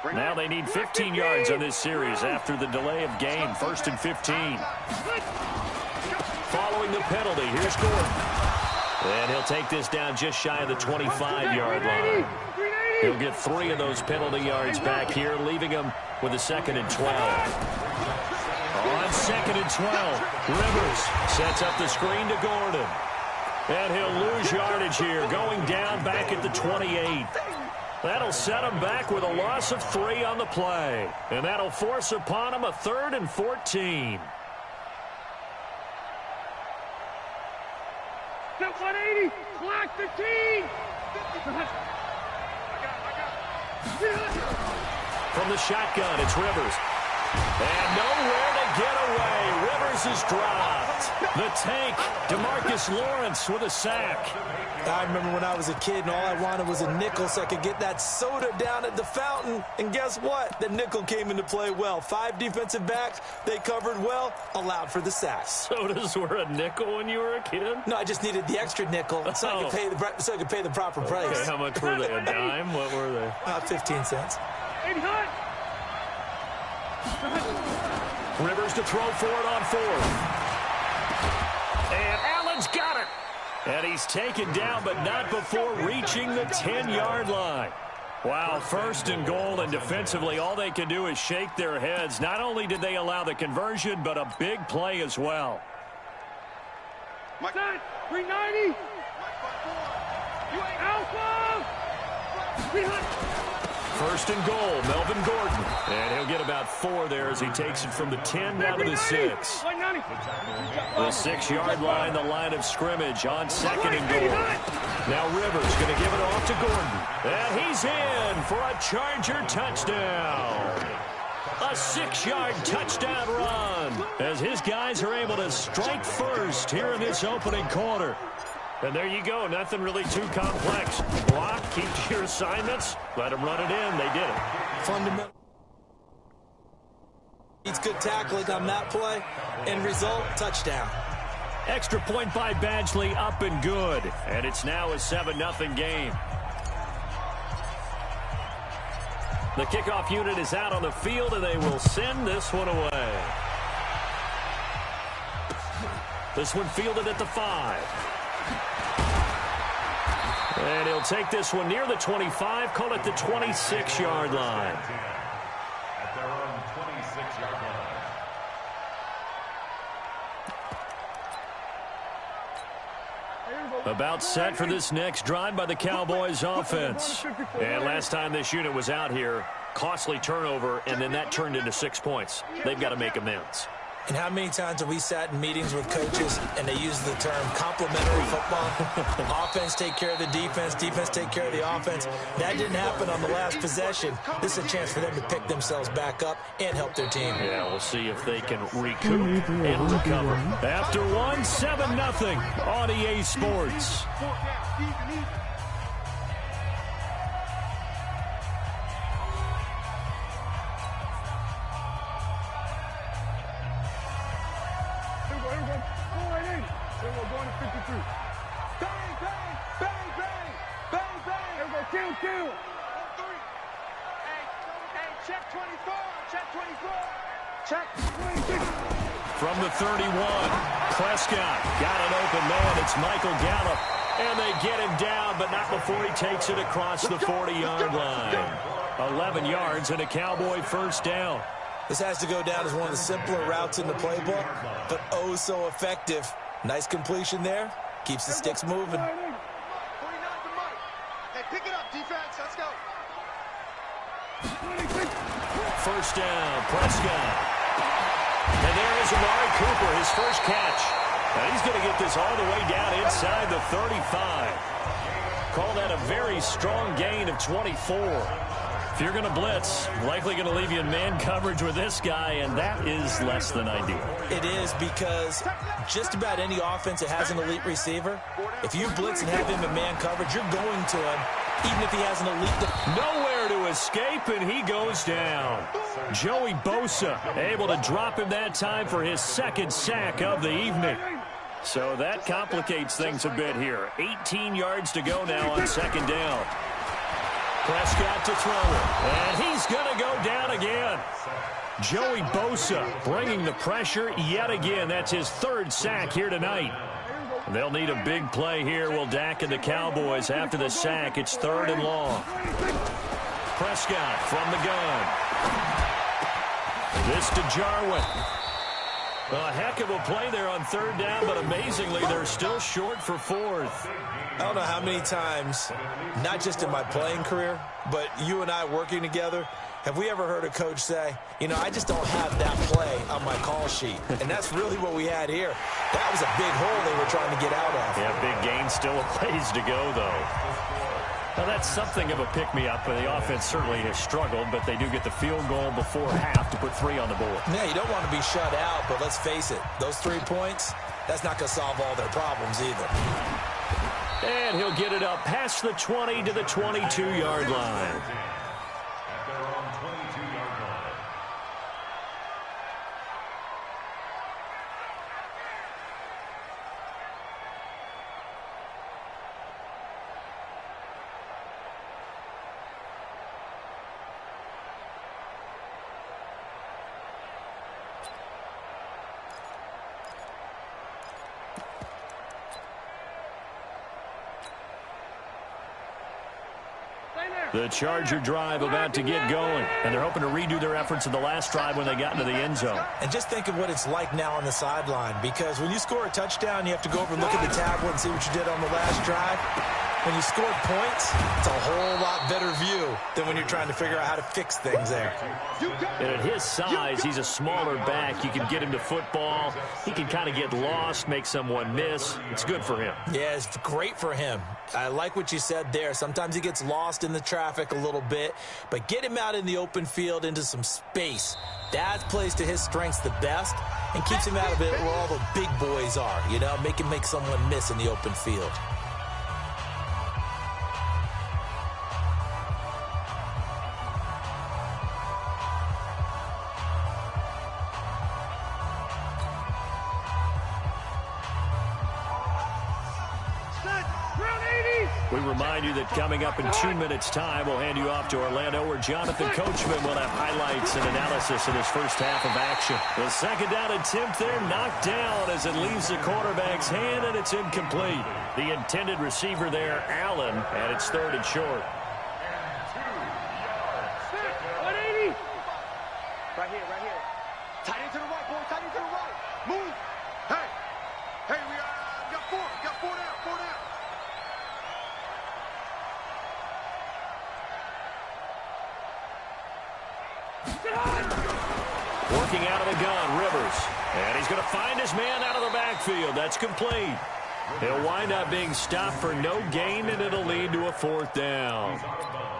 Now they need 15 yards on this series after the delay of game. 1st and 15. Following the penalty, here's Gordon. And he'll take this down just shy of the 25-yard line. He'll get 3 of those penalty yards back here, leaving him with a 2nd and 12. On 2nd and 12, Rivers sets up the screen to Gordon. And he'll lose yardage here, going down back at the 28. That'll set him back with a loss of 3 on the play. And that'll force upon him a 3rd and 14. 180, clock 15. From the shotgun, it's Rivers. And nowhere to get away. Rivers is dropped. The tank, DeMarcus Lawrence with a sack. I remember when I was a kid and all I wanted was a nickel so I could get that soda down at the fountain. And guess what? The nickel came into play well. 5 defensive backs, they covered well, allowed for the sack. Sodas were a nickel when you were a kid? No, I just needed the extra nickel so I could pay the proper price. Okay, how much were they? A dime? What were they? 15 cents. Rivers to throw for it on 4th. And Allen's got it. And he's taken down, but not before reaching the 10-yard line. Wow, 1st and goal, and defensively, all they can do is shake their heads. Not only did they allow the conversion, but a big play as well. 390. Alpha. 1st and goal, Melvin Gordon. And he'll get about 4 there as he takes it from the 10 down to the 6. The 6-yard line, the line of scrimmage on 2nd and goal. Now Rivers going to give it off to Gordon. And he's in for a Charger touchdown. A 6-yard touchdown run as his guys are able to strike first here in this opening quarter. And there you go. Nothing really too complex. Block, keep to your assignments, let them run it in. They did it. Fundamental. Needs good tackling on that play. End result, touchdown. Extra point by Badgley, up and good. And it's now a 7-0 game. The kickoff unit is out on the field, and they will send this one away. This one fielded at the 5. And he'll take this one near the 25, call it the 26-yard line. At their own 26-yard line. About set for this next drive by the Cowboys offense. And last time this unit was out here, costly turnover, and then that turned into 6 points. They've got to make amends. And how many times have we sat in meetings with coaches and they use the term complementary football? Offense take care of the defense, defense take care of the offense. That didn't happen on the last possession. This is a chance for them to pick themselves back up and help their team. Yeah, we'll see if they can recoup and recover. After 7-0 on EA Sports. Check 24. Check 24. Check 26. From the 31, Prescott got an open man. It's Michael Gallup. And they get him down, but not before he takes it across the 40-yard line. 11 yards and a Cowboy first down. This has to go down as one of the simpler routes in the playbook, but oh so effective. Nice completion there. Keeps the sticks moving. Hey, pick it up, defense. Let's go. First down, Prescott. And there is Amari Cooper, his first catch. And he's going to get this all the way down inside the 35. Call that a very strong gain of 24. If you're going to blitz, likely going to leave you in man coverage with this guy, and that is less than ideal. It is, because just about any offense that has an elite receiver, if you blitz and have him in man coverage, you're going to him, even if he has an elite. Nowhere to escape, and he goes down. Joey Bosa able to drop him that time for his second sack of the evening. So that complicates things a bit here. 18 yards to go now on second down. Prescott to throw it. And he's going to go down again. Joey Bosa bringing the pressure yet again. That's his third sack here tonight. They'll need a big play here. Will Dak and the Cowboys after the sack. It's 3rd and long. Prescott from the gun. This to Jarwin. A heck of a play there on 3rd down, but amazingly, they're still short for 4th. I don't know how many times, not just in my playing career, but you and I working together, have we ever heard a coach say, you know, I just don't have that play on my call sheet. And that's really what we had here. That was a big hole they were trying to get out of. Yeah, big gain, still a ways to go, though. Now, that's something of a pick-me-up, and the offense certainly has struggled, but they do get the field goal before half to put 3 on the board. Yeah, you don't want to be shut out, but let's face it, those 3 points, that's not going to solve all their problems either. And he'll get it up past the 20 to the 22-yard line. The Charger drive about to get going, and they're hoping to redo their efforts in the last drive when they got into the end zone. And just think of what it's like now on the sideline, because when you score a touchdown, you have to go over and look at the tablet and see what you did on the last drive. When you scored points, it's a whole lot better view than when you're trying to figure out how to fix things there. And at his size, he's a smaller back. You can get him to football. He can kind of get lost, make someone miss. It's good for him. Yeah, it's great for him. I like what you said there. Sometimes he gets lost in the traffic a little bit, but get him out in the open field into some space. That plays to his strengths the best and keeps him out of it where all the big boys are, you know, make him make someone miss in the open field. We remind you that coming up in 2 minutes' time, we'll hand you off to Orlando, where Jonathan Coachman will have highlights and analysis in his first half of action. The second down attempt there knocked down as it leaves the quarterback's hand, and it's incomplete. The intended receiver there, Allen, and it's 3rd and short. 180. Right here, right here. Tight into the right, boy. Tight into the right. Move. Hey. Hey, we got 4. Got 4 down. 4 down. Working out of the gun, Rivers. And he's going to find his man out of the backfield. That's complete. He'll wind up being stopped for no gain, and it'll lead to a 4th down.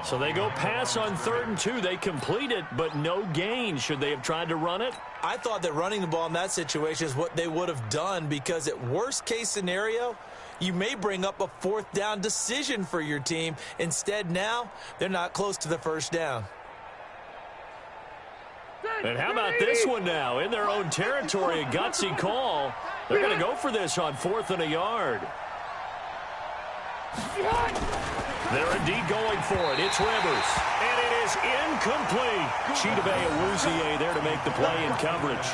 So they go pass on 3rd and 2. They complete it, but no gain. Should they have tried to run it? I thought that running the ball in that situation is what they would have done, because at worst case scenario, you may bring up a 4th down decision for your team. Instead, now they're not close to the 1st down. And how about this one now? In their own territory, a gutsy call. They're going to go for this on 4th and a yard. They're indeed going for it. It's Rivers. And it is incomplete. Chidobe Awuzie there to make the play in coverage.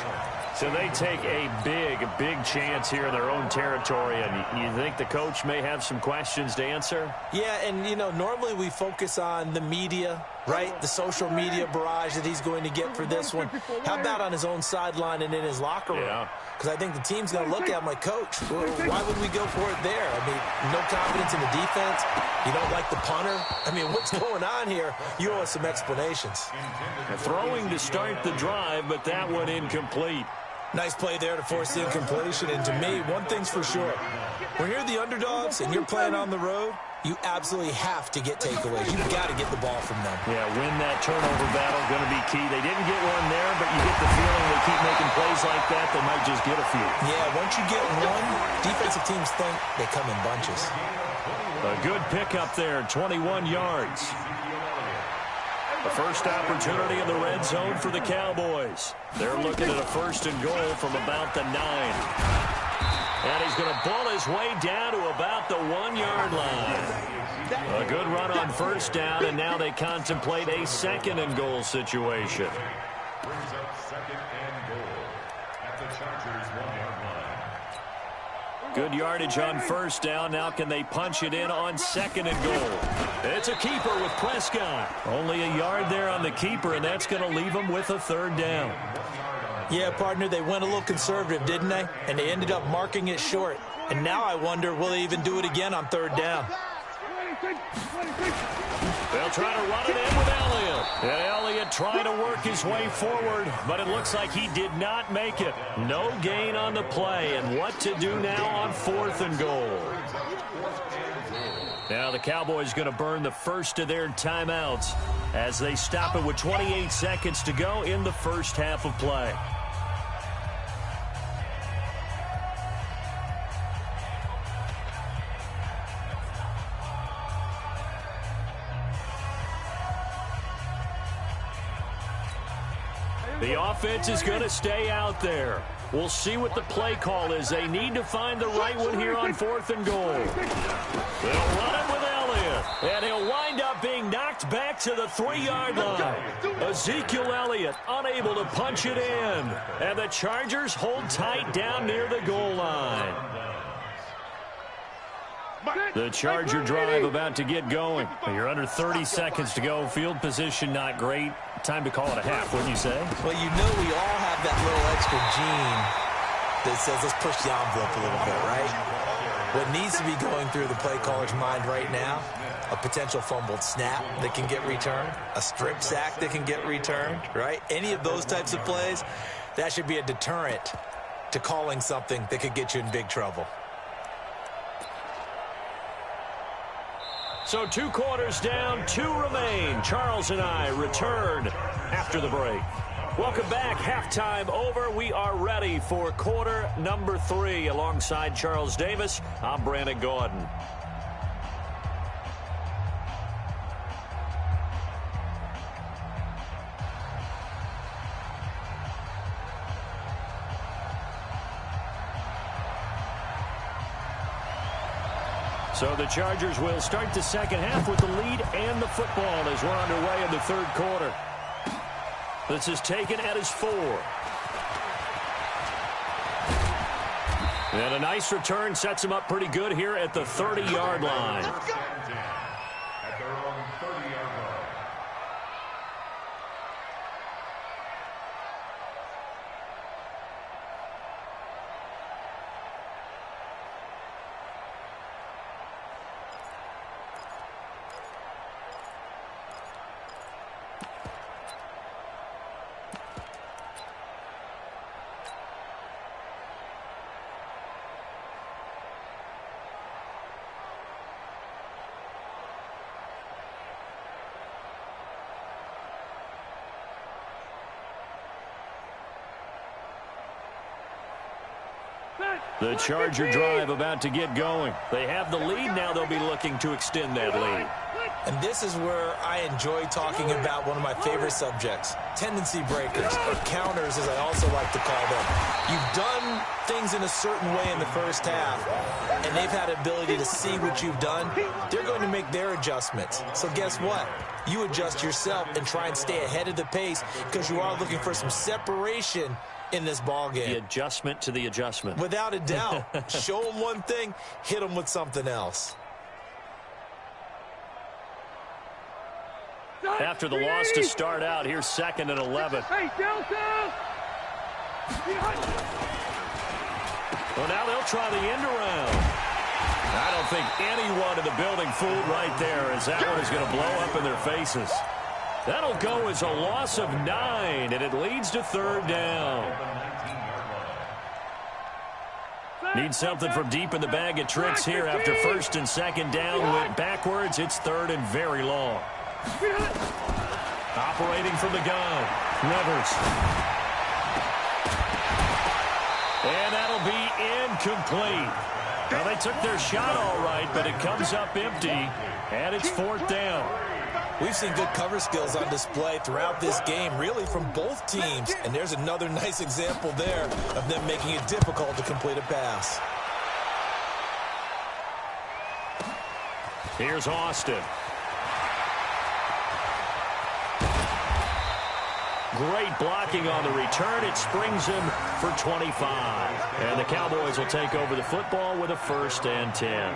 So they take a big chance here in their own territory. And you think the coach may have some questions to answer? Yeah, and, you know, normally we focus on the media, right? The social media barrage that he's going to get for this one. How about on his own sideline and in his locker room? Yeah. Because I think the team's going to look at him like, Coach, why would we go for it there? I mean, no confidence in the defense. You don't like the punter. I mean, what's going on here? You owe us some explanations. Throwing to start the drive, but that one incomplete. Nice play there to force the incompletion. And to me, one thing's for sure. When you're the underdogs and you're playing on the road, you absolutely have to get takeaways. You've got to get the ball from them. Yeah, win that turnover battle, going to be key. They didn't get one there, but you get the feeling they keep making plays like that, they might just get a few. Yeah, once you get one, defensive teams think they come in bunches. A good pickup there, 21 yards. The first opportunity in the red zone for the Cowboys. They're looking at a 1st and goal from about the 9. And he's going to ball his way down to about the 1-yard line. A good run on first down, and now they contemplate a second and goal situation. Brings up second and goal at the Chargers 1-yard line. Good yardage on first down. Now can they punch it in on second and goal? It's a keeper with Prescott. Only a yard there on the keeper, and that's going to leave them with a third down. Yeah, partner, they went a little conservative, didn't they? And they ended up marking it short. And now I wonder, will they even do it again on third down? They'll try to run it in with Elliott. And Elliott trying to work his way forward, but it looks like he did not make it. No gain on the play, and what to do now on fourth and goal. Now the Cowboys going to burn the first of their timeouts as they stop it with 28 seconds to go in the first half of play. The offense is going to stay out there. We'll see what the play call is. They need to find the right one here on fourth and goal. They'll run it with Elliott, and he'll wind up being knocked back to the 3-yard line. Ezekiel Elliott unable to punch it in, and the Chargers hold tight down near the goal line. The Charger drive about to get going. You're under 30 seconds to go. Field position not great. Time to call it a half, wouldn't you say? Well, you know we all have that little extra gene that says let's push the envelope a little bit, right? What needs to be going through the play caller's mind right now, a potential fumbled snap that can get returned, a strip sack that can get returned, right? Any of those types of plays, that should be a deterrent to calling something that could get you in big trouble. So 2 quarters down, 2 remain. Charles and I return after the break. Welcome back. Halftime over. We are ready for quarter number 3. Alongside Charles Davis, I'm Brandon Gordon. So the Chargers will start the second half with the lead and the football as we're underway in the third quarter. This is taken at his 4. And a nice return sets him up pretty good here at the 30-yard line. At their own 30-yard line. The Charger drive about to get going. They have the lead. Now they'll be looking to extend that lead. And this is where I enjoy talking about one of my favorite subjects, tendency breakers, or counters as I also like to call them. You've done things in a certain way in the first half, and they've had ability to see what you've done. They're going to make their adjustments. So guess what? You adjust yourself and try and stay ahead of the pace because you are looking for some separation in this ball game. The adjustment to the adjustment. Without a doubt. Show them one thing, hit them with something else. After the loss to start out, here's 2nd and 11. Hey, Delta! Well, now they'll try the end around. I don't think anyone in the building fooled right there, as that one is going to blow up in their faces. That'll go as a loss of 9, and it leads to 3rd down. Need something from deep in the bag of tricks here after 1st and 2nd down. Went backwards. It's 3rd and very long. Operating from the gun, Rivers. And that'll be incomplete. Now, they took their shot all right, but it comes up empty, and it's 4th down. We've seen good cover skills on display throughout this game, really from both teams. And there's another nice example there of them making it difficult to complete a pass. Here's Austin. Great blocking on the return. It springs him for 25. And the Cowboys will take over the football with a 1st and 10.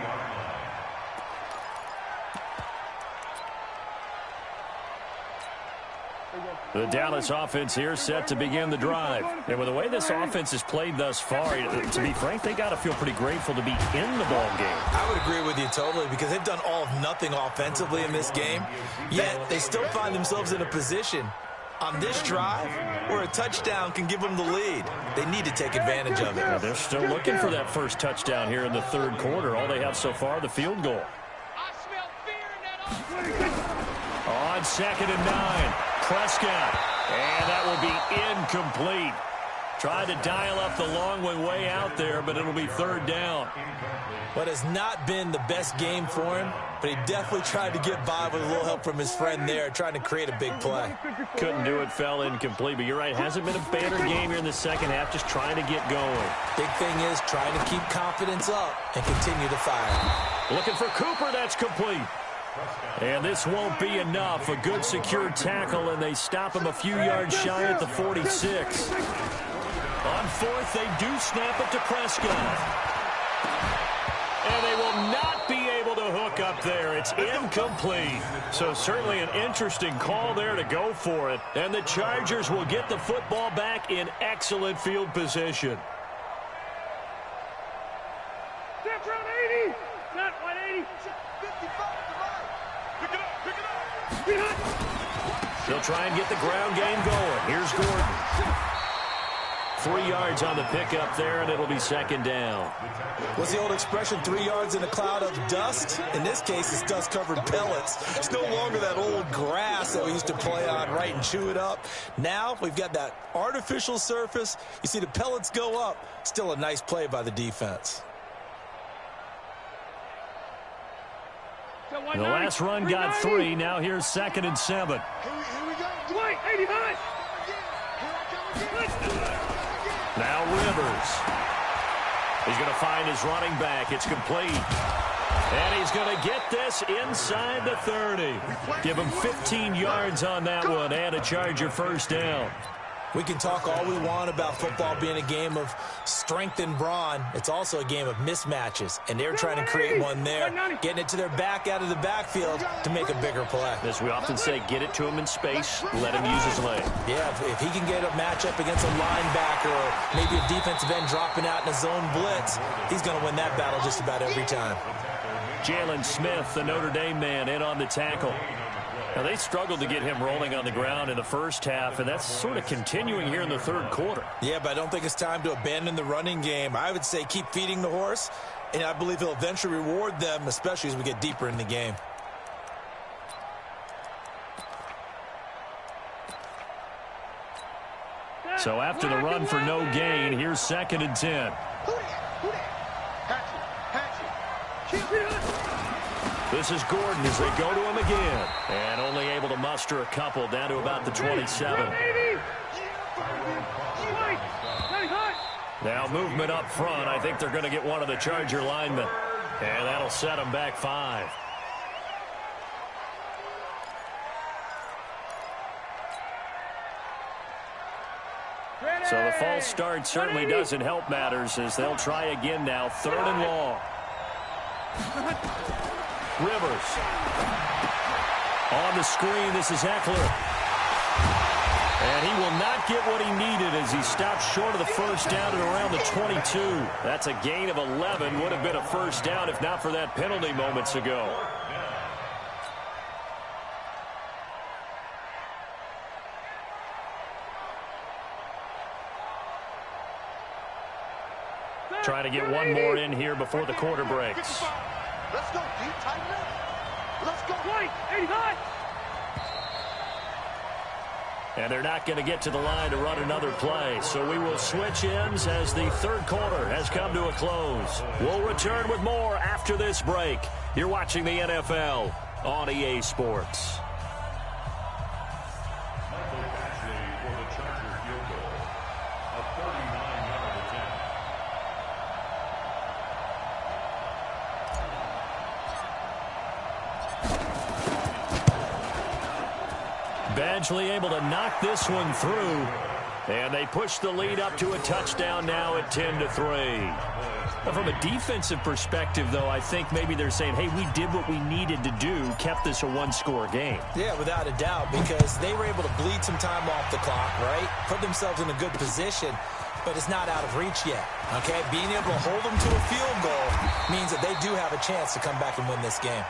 The Dallas offense here set to begin the drive. And with the way this offense has played thus far, to be frank, they got to feel pretty grateful to be in the ball game. I would agree with you totally because they've done all of nothing offensively in this game, yet they still find themselves in a position on this drive where a touchdown can give them the lead. They need to take advantage of it. Well, they're still looking for that first touchdown here in the 3rd quarter. All they have so far, the field goal. On 2nd and 9, Prescott, and that will be incomplete. Tried to dial up the long one way out there, but it'll be 3rd down. What has not been the best game for him, but he definitely tried to get by with a little help from his friend there, trying to create a big play. Couldn't do it, fell incomplete, but you're right, hasn't been a banner game here in the 2nd half, just trying to get going. Big thing is trying to keep confidence up and continue to fire. Looking for Cooper, that's complete. And this won't be enough. A good secure tackle, and they stop him a few yards shy at the 46. On 4th, they do snap it to Prescott. And they will not be able to hook up there. It's incomplete. So certainly an interesting call there to go for it. And the Chargers will get the football back in excellent field position. Step around 80. Not 180. 55 to the right. Pick it up. Pick it up. They'll try and get the ground game going. Here's Gordon. 3 yards on the pickup there, and it'll be 2nd down. What's the old expression, 3 yards in a cloud of dust? In this case, it's dust-covered pellets. It's no longer that old grass that we used to play on, right, and chew it up. Now we've got that artificial surface. You see the pellets go up. Still a nice play by the defense. The last run got 3. Now here's 2nd and 7. Here we go. Dwight, 85. Now Rivers. He's going to find his running back. It's complete. And he's going to get this inside the 30. Give him 15 yards on that one and a Charger 1st down. We can talk all we want about football being a game of strength and brawn. It's also a game of mismatches, and they're trying to create one there, getting it to their back out of the backfield to make a bigger play. As we often say, get it to him in space, let him use his leg. Yeah, if he can get a matchup against a linebacker or maybe a defensive end dropping out in a zone blitz, he's going to win that battle just about every time. Jalen Smith, the Notre Dame man, in on the tackle. Now, they struggled to get him rolling on the ground in the 1st half, and that's sort of continuing here in the 3rd quarter. Yeah, but I don't think it's time to abandon the running game. I would say keep feeding the horse, and I believe he'll eventually reward them, especially as we get deeper in the game. So after the run for no gain, here's 2nd and 10. This is Gordon as they go to him again. And only able to muster a couple down to about the 27. Now movement up front. I think they're going to get one of the Charger linemen. And that'll set them back 5. So the false start certainly doesn't help matters as they'll try again now. 3rd and long. Rivers. On the screen, this is Eckler. And he will not get what he needed as he stops short of the 1st down at around the 22. That's a gain of 11. Would have been a 1st down if not for that penalty moments ago. Trying to get one more in here before the quarter breaks. Let's go, deep, tighten up. Let's go. Right, 85. And they're not going to get to the line to run another play. So we will switch ends as the 3rd quarter has come to a close. We'll return with more after this break. You're watching the NFL on EA Sports. Eventually able to knock this one through. And they push the lead up to a touchdown now at 10-3. From a defensive perspective, though, I think maybe they're saying, hey, we did what we needed to do, kept this a one-score game. Yeah, without a doubt, because they were able to bleed some time off the clock, right? Put themselves in a good position, but it's not out of reach yet, okay? Being able to hold them to a field goal means that they do have a chance to come back and win this game.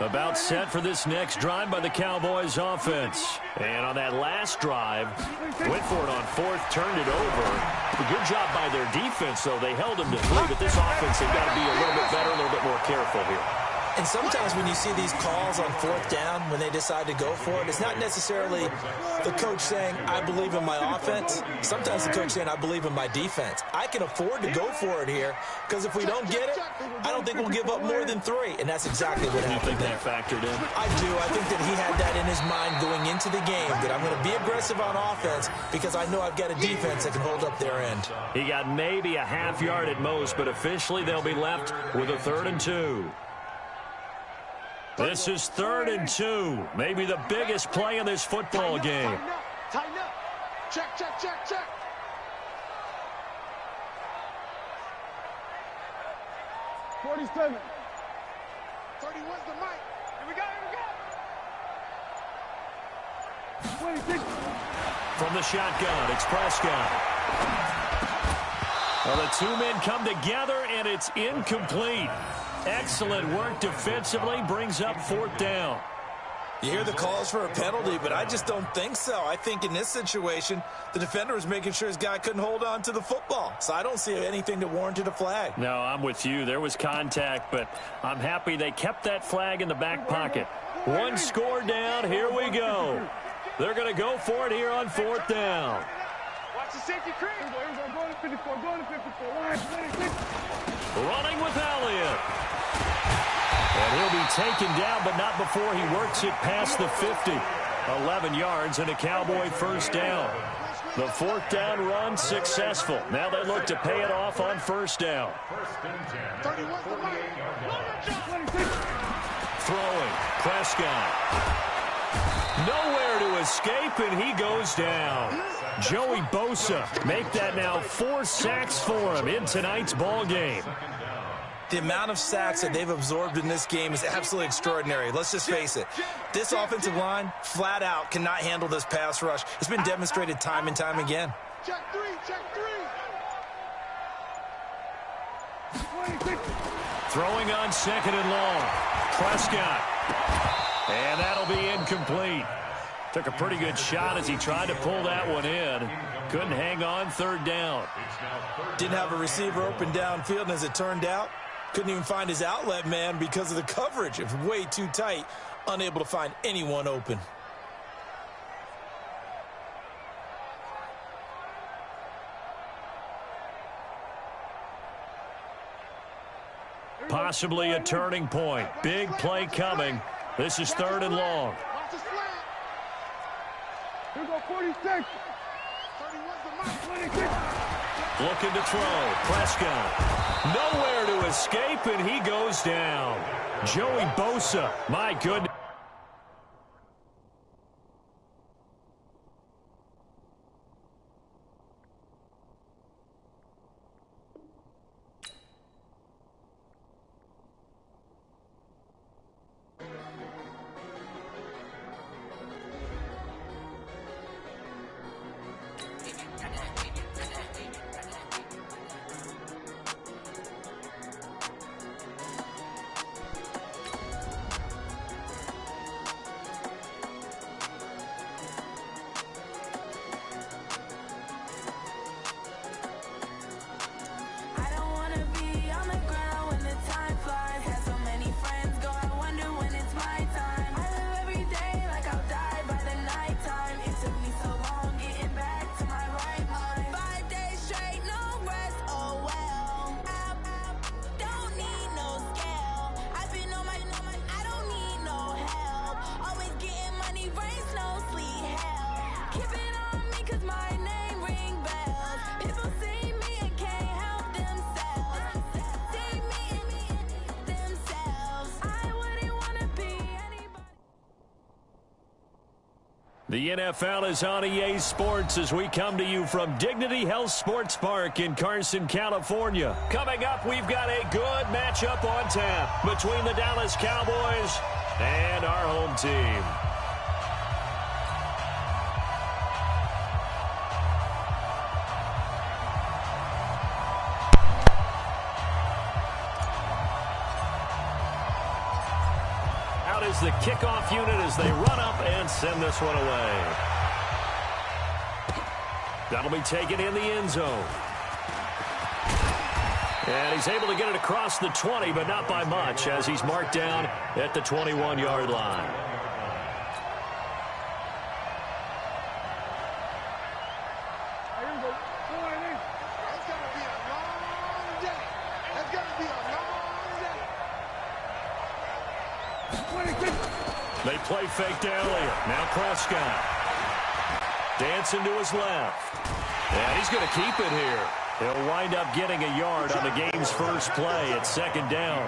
About set for this next drive by the Cowboys offense. And on that last drive, went for it on fourth, turned it over. A good job by their defense, though. They held them to 3, but this offense, they've got to be a little bit better, a little bit more careful here. And sometimes when you see these calls on fourth down, when they decide to go for it, it's not necessarily the coach saying, I believe in my offense. Sometimes the coach saying, I believe in my defense. I can afford to go for it here, because if we don't get it, I don't think we'll give up more than 3. And that's exactly what happened there. You think that factored in? I do. I think that he had that in his mind going into the game, that I'm going to be aggressive on offense because I know I've got a defense that can hold up their end. He got maybe a half yard at most, but officially they'll be left with a 3rd and 2. This is 3rd and 2. Maybe the biggest play in this football game. Tighten up. Check, check, check, check. 47. 31's the mic. Here we go, here we go. 26. From the shotgun, it's Prescott. Well, the two men come together, and it's incomplete. Excellent work defensively, brings up 4th down. You hear the calls for a penalty, but I just don't think so. I think in this situation, the defender was making sure his guy couldn't hold on to the football. So I don't see anything that warranted a flag. No, I'm with you. There was contact, but I'm happy they kept that flag in the back pocket. 1 score down. Here we go. They're going to go for it here on 4th down. Watch the safety creep. Go to 54, go to 54. Running with Elliott. And he'll be taken down, but not before he works it past the 50. 11 yards and a Cowboy 1st down. The 4th down run successful. Now they look to pay it off on 1st down. Throwing. Prescott. Nowhere to escape, and he goes down. Joey Bosa make that now 4 sacks for him in tonight's ball game. The amount of sacks that they've absorbed in this game is absolutely extraordinary. Let's just face it. This offensive line, flat out, cannot handle this pass rush. It's been demonstrated time and time again. Check 3, check 3. Throwing on 2nd and long. Prescott. And that'll be incomplete. Took a pretty good shot as he tried to pull that one in. Couldn't hang on 3rd down. Didn't have a receiver open downfield, and as it turned out, couldn't even find his outlet man because of the coverage. It was way too tight, unable to find anyone open. Possibly a turning point. Big play coming. This is 3rd and long. Watch the slant. Here we go, 46. 31's the mic. 26. Looking to throw. Prescott. Nowhere to escape, and he goes down. Joey Bosa. My goodness. The NFL is on EA Sports as we come to you from Dignity Health Sports Park in Carson, California. Coming up, we've got a good matchup on tap between the Dallas Cowboys and our home team. Is the kickoff unit as they run up and send this one away. That'll be taken in the end zone. And he's able to get it across the 20, but not by much, as he's marked down at the 21-yard line. They play fake to Elliott. Now Prescott. Dancing to his left. And he's going to keep it here. He'll wind up getting a yard on the game's first play at second down.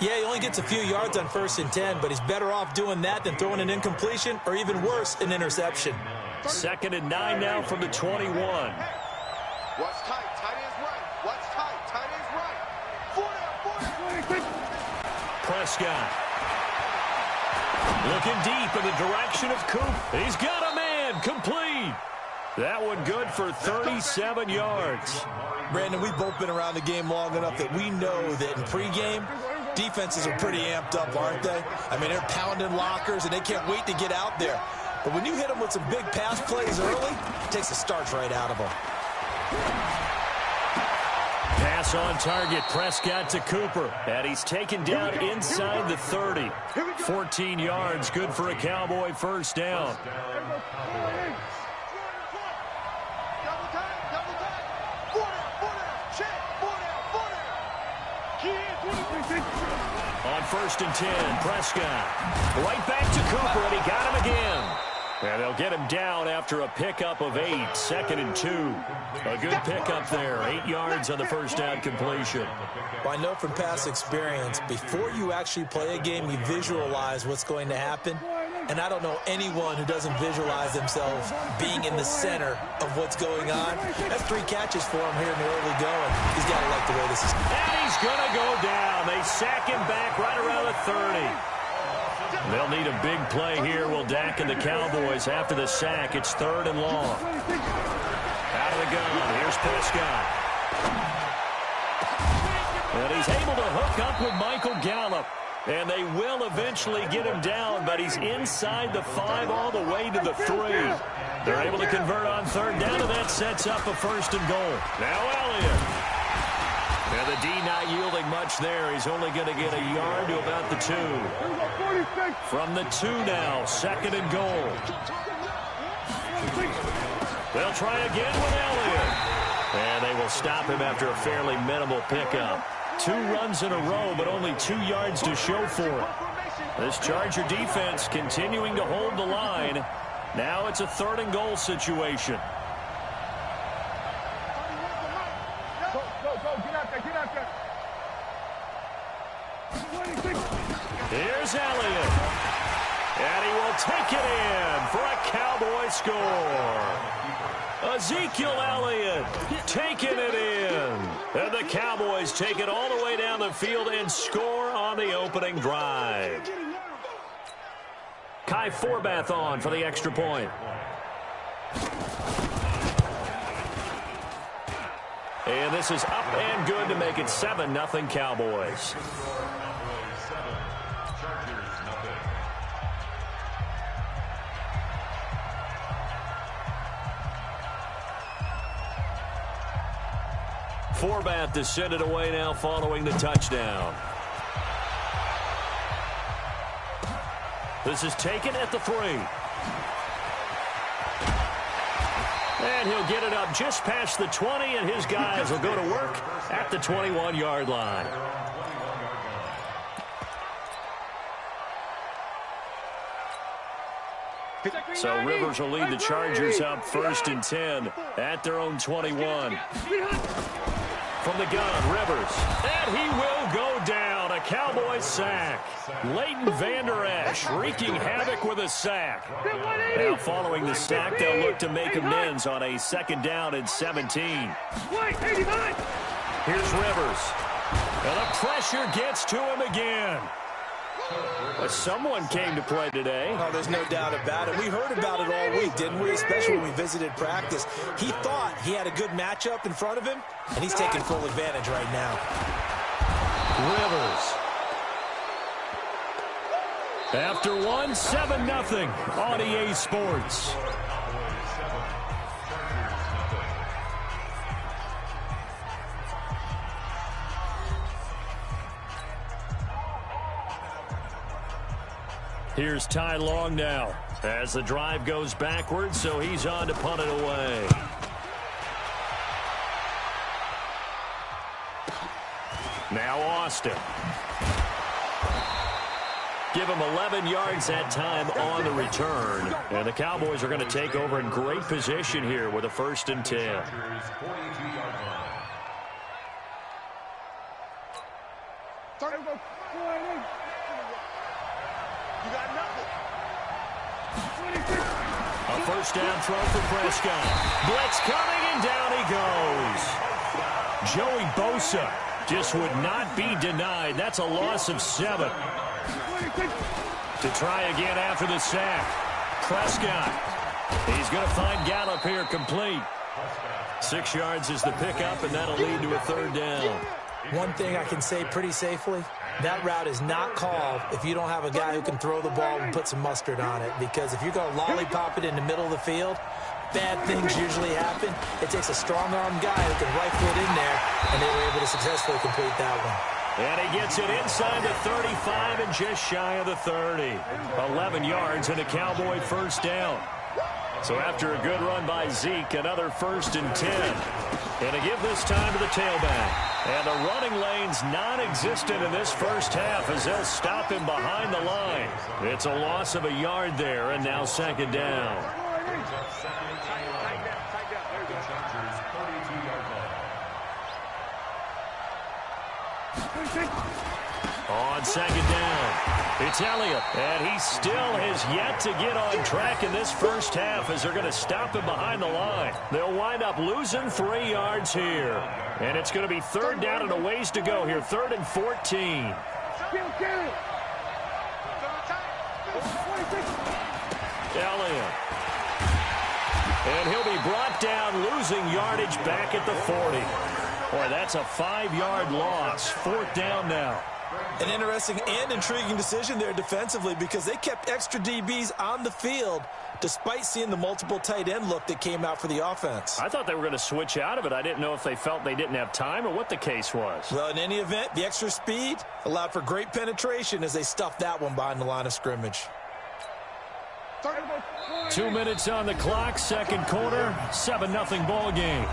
Yeah, he only gets a few yards on 1st and 10, but he's better off doing that than throwing an incompletion or even worse, an interception. 2nd and 9 now from the 21. What's tight? Tight end's right. What's tight? Tight end's right. 4 Prescott. Looking deep in the direction of Coop. He's got a man. Complete. That one good for 37 yards. Brandon, we've both been around the game long enough that we know that in pregame, defenses are pretty amped up, aren't they? I mean, they're pounding lockers, and they can't wait to get out there. But when you hit them with some big pass plays early, it takes the starch right out of them. Pass on target, Prescott to Cooper. And he's taken down inside the 30. 14 yards, good for a Cowboy first down. On 1st and 10, Prescott. Right back to Cooper, and he got him again. And they'll get him down after a pickup of 8, 2nd and 2. A good pickup there, 8 yards on the first down completion. Well, I know from past experience, before you actually play a game, you visualize what's going to happen. And I don't know anyone who doesn't visualize themselves being in the center of what's going on. That's 3 catches for him here in the early going. He's got to like the way this is. And he's going to go down. They sack him back right around the 30. They'll need a big play here, will Dak and the Cowboys after the sack. It's 3rd and long. Out of the gun. Here's Prescott. And he's able to hook up with Michael Gallup. And they will eventually get him down, but he's inside the 5 all the way to the 3. They're able to convert on 3rd down, and that sets up a 1st and goal. Now Elliott. And the D not yielding much there. He's only going to get a yard to about the 2. From the 2 now, 2nd and goal. They'll try again with Elliott. And they will stop him after a fairly minimal pickup. 2 runs in a row, but only 2 yards to show for it. This Charger defense continuing to hold the line. Now it's a 3rd and goal situation. Here's Elliott. And he will take it in for a Cowboy score. Ezekiel Elliott taking it in. And the Cowboys take it all the way down the field and score on the opening drive. Kai Forbath on for the extra point. And this is up and good to make it 7-0 Cowboys. Forbath to send it away now following the touchdown. This is taken at the 3. And he'll get it up just past the 20, and his guys will go to work at the 21-yard line. So Rivers will lead the Chargers up 1st and 10 at their own 21. From the gun, Rivers. And he will go down. A a Cowboys sack. Leighton Vander Esch wreaking havoc with a sack. Now following the sack, they'll look to make amends on a 2nd down and 17. Here's Rivers. And the pressure gets to him again. Well, someone came to play today. Oh, there's no doubt about it. We heard about it all week, didn't we? Especially when we visited practice. He thought he had a good matchup in front of him, and he's taking full advantage right now. Rivers. After one, 7-0 on EA Sports. Here's Ty Long now as the drive goes backwards, so he's on to punt it away. Now Austin. Give him 11 yards that time on the return. And the Cowboys are going to take over in great position here with a 1st and 10. You got nothing. A 1st down throw for Prescott. Blitz coming, and down he goes. Joey Bosa just would not be denied. That's a loss of 7. To try again after the sack. Prescott. He's going to find Gallup here complete. 6 yards is the pickup, and that'll lead to a 3rd down. One thing I can say pretty safely, that route is not called if you don't have a guy who can throw the ball and put some mustard on it. Because if you're going to lollipop it in the middle of the field, bad things usually happen. It takes a strong-armed guy who can rifle it in there, and they were able to successfully complete that one. And he gets it inside the 35 and just shy of the 30. 11 yards and a Cowboy 1st down. So after a good run by Zeke, another 1st and 10. And a give this time to the tailback. And the running lane's non-existent in this 1st half as they'll stop him behind the line. It's a loss of a yard there, and now 2nd down. On 2nd down, it's Elliott, and he still has yet to get on track in this 1st half as they're going to stop him behind the line. They'll wind up losing 3 yards here, and it's going to be 3rd down and a ways to go here, 3rd and 14. Elliott, and he'll be brought down, losing yardage back at the 40. Boy, that's a 5-yard loss. 4th down now. An interesting and intriguing decision there defensively because they kept extra DBs on the field despite seeing the multiple tight end look that came out for the offense. I thought they were going to switch out of it. I didn't know if they felt they didn't have time or what the case was. Well, in any event, the extra speed allowed for great penetration as they stuffed that one behind the line of scrimmage. 2 minutes on the clock, 2nd quarter, 7-0 ball game.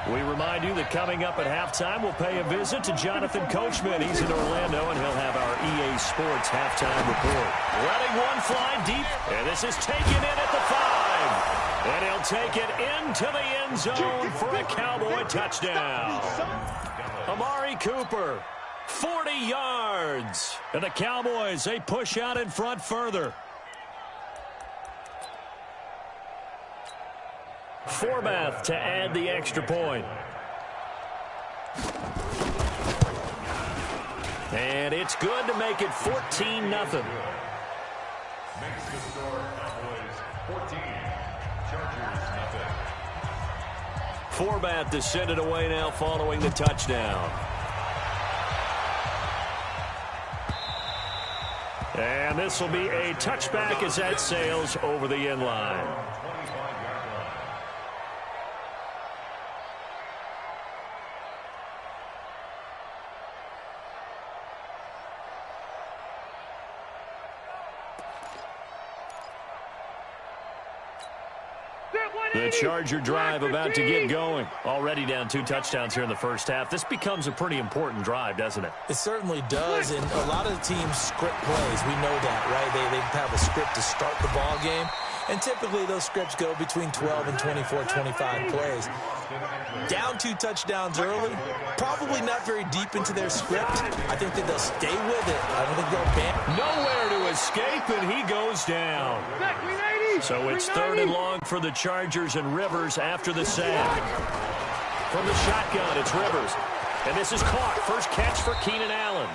We remind you that coming up at halftime, we'll pay a visit to Jonathan Coachman. He's in Orlando, and he'll have our EA Sports halftime report. Letting one fly deep, and this is taken in at the 5. And he'll take it into the end zone for a Cowboy touchdown. Amari Cooper, 40 yards. And the Cowboys, they push out in front further. Forbath to add the extra point. And it's good to make it 14-0. Makes the score Cowboys 14, Chargers nothing. Forbath to send it away now following the touchdown. And this will be a touchback as that sails over the end line. The Charger drive about to get going. Already down 2 touchdowns here in the first half. This becomes a pretty important drive, doesn't it? It certainly does, and a lot of the teams script plays. We know that, right? They have a script to start the ball game, and typically those scripts go between 12 and 24, 25 plays. Down 2 touchdowns early, probably not very deep into their script. I think that they'll stay with it. I don't think they'll ban. Nowhere to escape, and he goes down. So it's 3rd and long for the Chargers, and Rivers after the sack. From the shotgun, it's Rivers. And this is caught. First catch for Keenan Allen.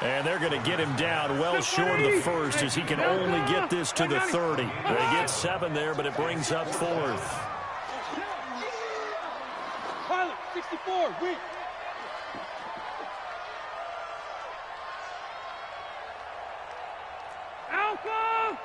And they're going to get him down well short of the first, as he can only get this to the 30. They get 7 there, but it brings up 4th. 64, weak. Alpha!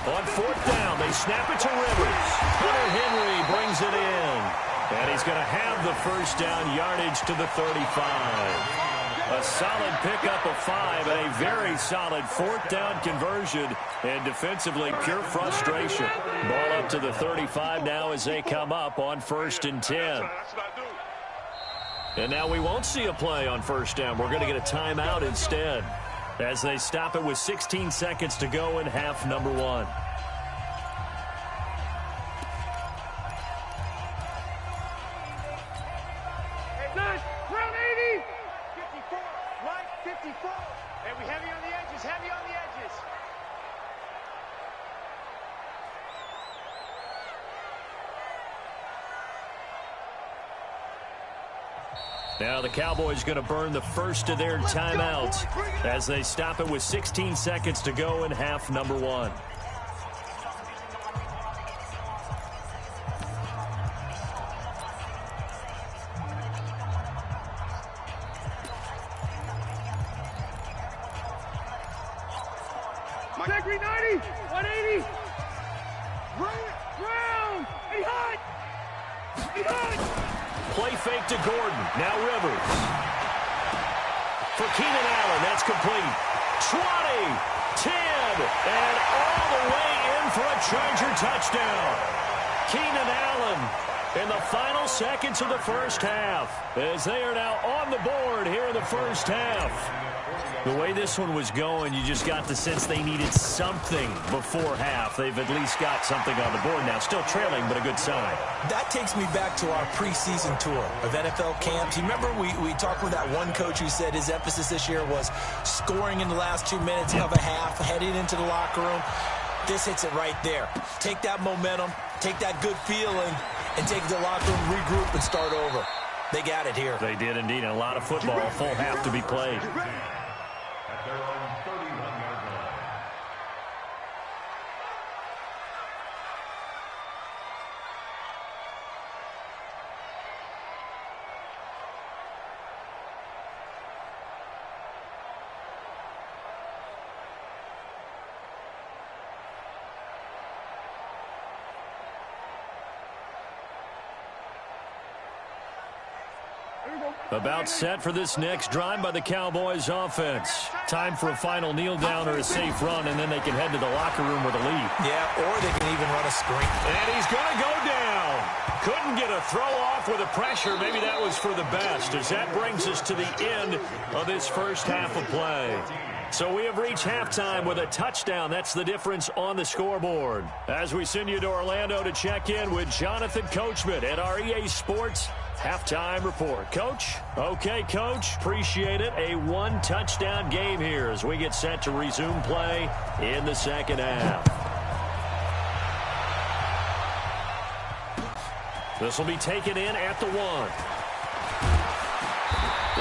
On 4th down, they snap it to Rivers. Hunter Henry brings it in. And he's going to have the first down, yardage to the 35. A solid pickup of 5 and a very solid 4th down conversion. And defensively, pure frustration. Ball up to the 35 now as they come up on 1st and 10. And now we won't see a play on 1st down. We're going to get a timeout instead, as they stop it with 16 seconds to go in half number 1. Round 80! 54, right, 54. And we heavy on the edges, heavy on the edges. Now the Cowboys going to burn the first of their timeouts as they stop it with 16 seconds to go in half number 1. Zachary 90, 180. Round, he hot. He hot. Play fake to Gordon. Now Rivers. For Keenan Allen, that's complete. 20, 10, and all the way in for a Charger touchdown. Keenan Allen in the final seconds of the first half, as they are now on the board here in the first half. The way this one was going, you just got the sense they needed something before half. They've at least got something on the board now. Still trailing, but a good sign. That takes me back to our preseason tour of NFL camps. You remember we talked with that one coach who said his emphasis this year was scoring in the last 2 minutes of a half, heading into the locker room. This hits it right there. Take that momentum, take that good feeling, and take the locker room, regroup, and start over. They got it here. They did indeed. A lot of football, a full half to be played. At their own 31-yard line. About set for this next drive by the Cowboys offense. Time for a final kneel down or a safe run, and then they can head to the locker room with a lead. Yeah, or they can even run a screen. And he's going to go down. Couldn't get a throw off with the pressure. Maybe that was for the best, as that brings us to the end of this first half of play. So we have reached halftime with a touchdown. That's the difference on the scoreboard. As we send you to Orlando to check in with Jonathan Coachman at our EA Sports Halftime Report. Coach? Okay, Coach. Appreciate it. A 1-touchdown game here as we get set to resume play in the second half. This will be taken in at the 1.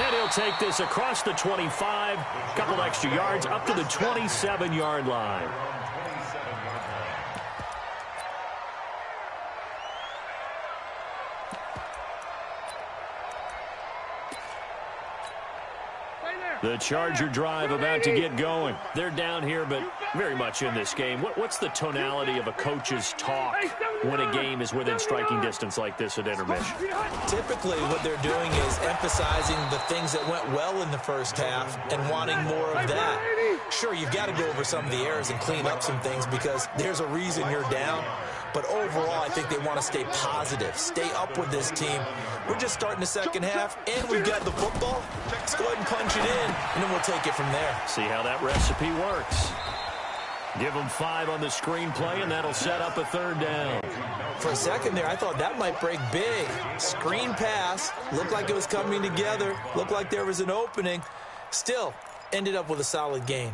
And he'll take this across the 25. Couple extra yards up to the 27-yard line. The Charger drive about to get going. They're down here, but very much in this game. What's the tonality of a coach's talk when a game is within striking distance like this at intermission? Typically, what they're doing is emphasizing the things that went well in the first half and wanting more of that. Sure, you've got to go over some of the errors and clean up some things because there's a reason you're down. But overall, I think they want to stay positive, stay up with this team. We're just starting the second half, and we've got the football. Let's go ahead and punch it in, and then we'll take it from there. See how that recipe works. Give them 5 on the screenplay, and that'll set up a third down. For a second there, I thought that might break big. Screen pass, looked like it was coming together, looked like there was an opening. Still, ended up with a solid gain.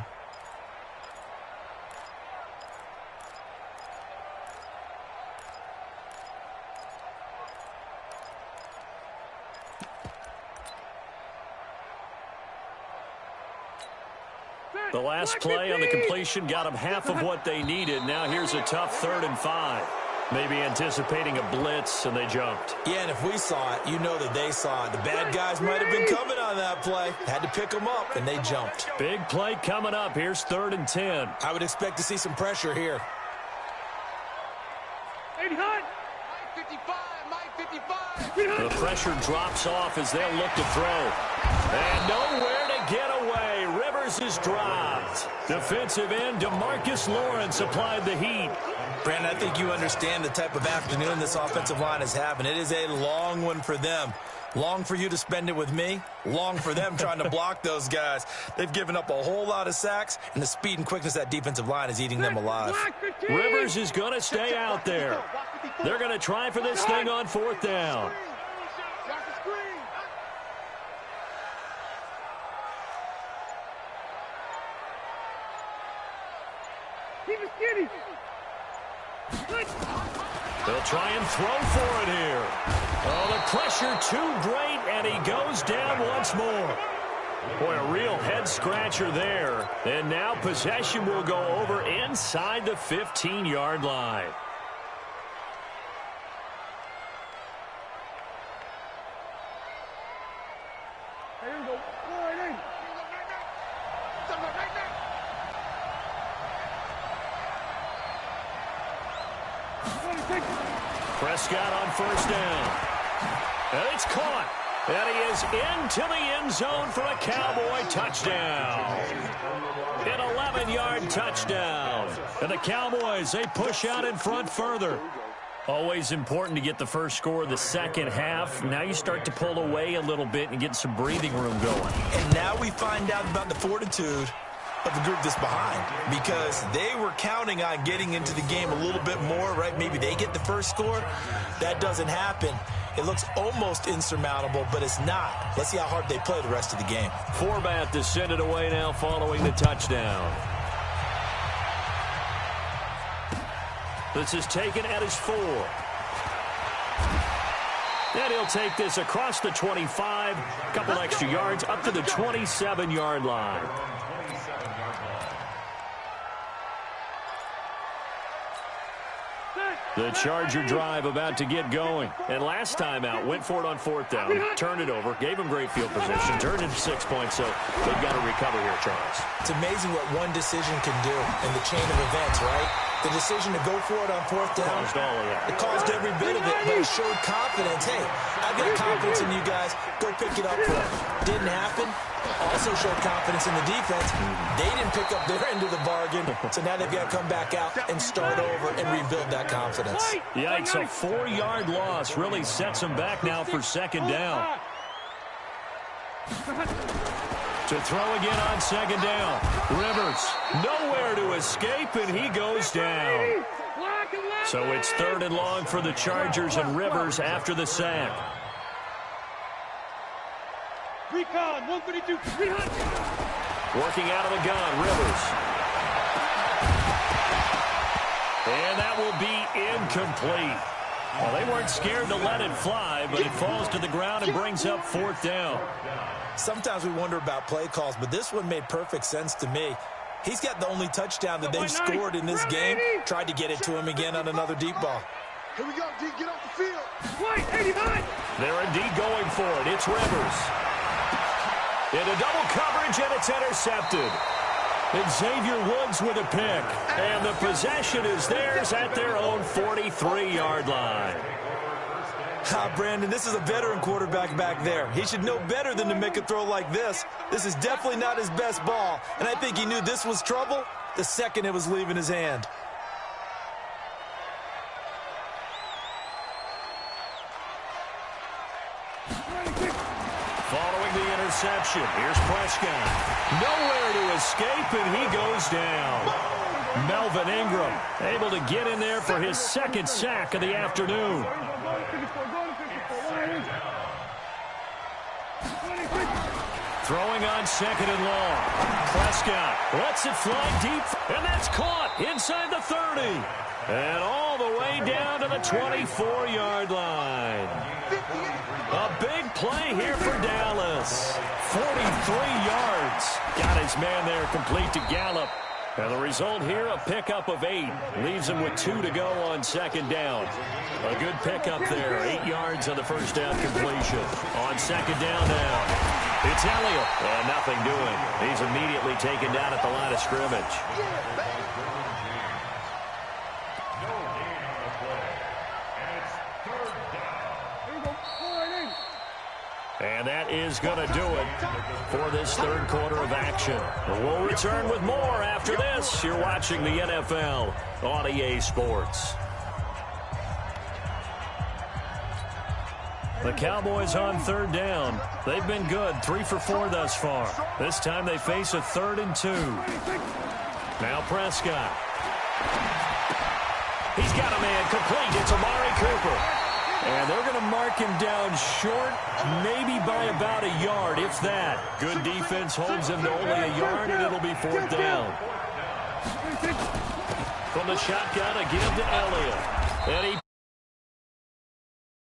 The last play on the completion got them half of what they needed. Now here's a tough 3rd and 5. Maybe anticipating a blitz, and they jumped. Yeah, and if we saw it, you know that they saw it. The bad guys might have been coming on that play. Had to pick them up, and they jumped. Big play coming up. Here's 3rd and 10. I would expect to see some pressure here. 80 hot. 55. The pressure drops off as they'll look to throw. And nowhere to get away. Rivers is dropped. Defensive end DeMarcus Lawrence applied the heat. Brandon, I think you understand the type of afternoon this offensive line is having. It is a long one for them. Long for you to spend it with me. Long for them trying to block those guys. They've given up a whole lot of sacks, and the speed and quickness of that defensive line is eating them alive. Rivers is going to stay out there. They're going to try for this thing on 4th down. They'll try and throw for it here. Oh, the pressure too great, and he goes down once more. Boy, a real head-scratcher there. And now possession will go over inside the 15-yard line. Prescott on 1st down. And it's caught. And he is into the end zone for a Cowboy touchdown. An 11-yard touchdown. And the Cowboys, they push out in front further. Always important to get the first score of the second half. Now you start to pull away a little bit and get some breathing room going. And now we find out about the fortitude of the group that's behind, because they were counting on getting into the game a little bit more, right? Maybe they get the first score. That doesn't happen. It looks almost insurmountable, but it's not. Let's see how hard they play the rest of the game. Forbath to send it away now following the touchdown. This is taken at his 4. And he'll take this across the 25, a couple extra yards, up to the 27-yard line. The Charger drive about to get going. And last time out, went for it on 4th down, turned it over, gave him great field position, turned into 6 points, so they've got to recover here, Charles. It's amazing what one decision can do in the chain of events, right? The decision to go for it on 4th down, Caused all of that. it caused every bit of it, but it showed confidence. Hey, I've got confidence in you guys. Go pick it up for it. Didn't happen. Also showed confidence in the defense. They didn't pick up their end of the bargain, so now they've got to come back out and start over and rebuild that confidence. Yikes, a 4-yard loss really sets them back now for 2nd down. To throw again on 2nd down. Rivers, nowhere to escape, and he goes down. So it's 3rd and long for the Chargers, and Rivers after the sack. Recon, 132, Working out of the gun, Rivers. And that will be incomplete. Well, they weren't scared to let it fly, but it falls to the ground and brings up 4th down. Sometimes we wonder about play calls, but this one made perfect sense to me. He's got the only touchdown that they've scored in this game. Tried to get it to him again on another deep ball. Here we go, D, get off the field. White, 89. They're indeed going for it. It's Rivers. Into double coverage, and it's intercepted. And Xavier Woods with a pick. And the possession is theirs at their own 43-yard line. Brandon, this is a veteran quarterback back there. He should know better than to make a throw like this. This is definitely not his best ball, and I think he knew this was trouble the second it was leaving his hand. Following the interception, here's Prescott. Nowhere to escape, and he goes down. Melvin Ingram able to get in there for his second sack of the afternoon. Throwing on second and long. Prescott lets it fly deep, and that's caught inside the 30. And all the way down to the 24-yard line. A big play here for Dallas. 43 yards. Got his man there complete to Gallup. And the result here, a pickup of 8. Leaves him with 2 to go on second down. A good pickup there. 8 yards on the first down completion. On second down now. It's Elliott. And nothing doing. He's immediately taken down at the line of scrimmage. And that is going to do it for this third quarter of action. We'll return with more after this. You're watching the NFL on EA Sports. The Cowboys on third down. They've been good, 3 for 4 thus far. This time they face a 3rd and 2. Now Prescott. He's got a man complete. It's Amari Cooper. And they're going to mark him down short, maybe by about a yard, if that. Good defense holds him to only a yard, and it'll be 4th down. From the shotgun, again to Elliott. And he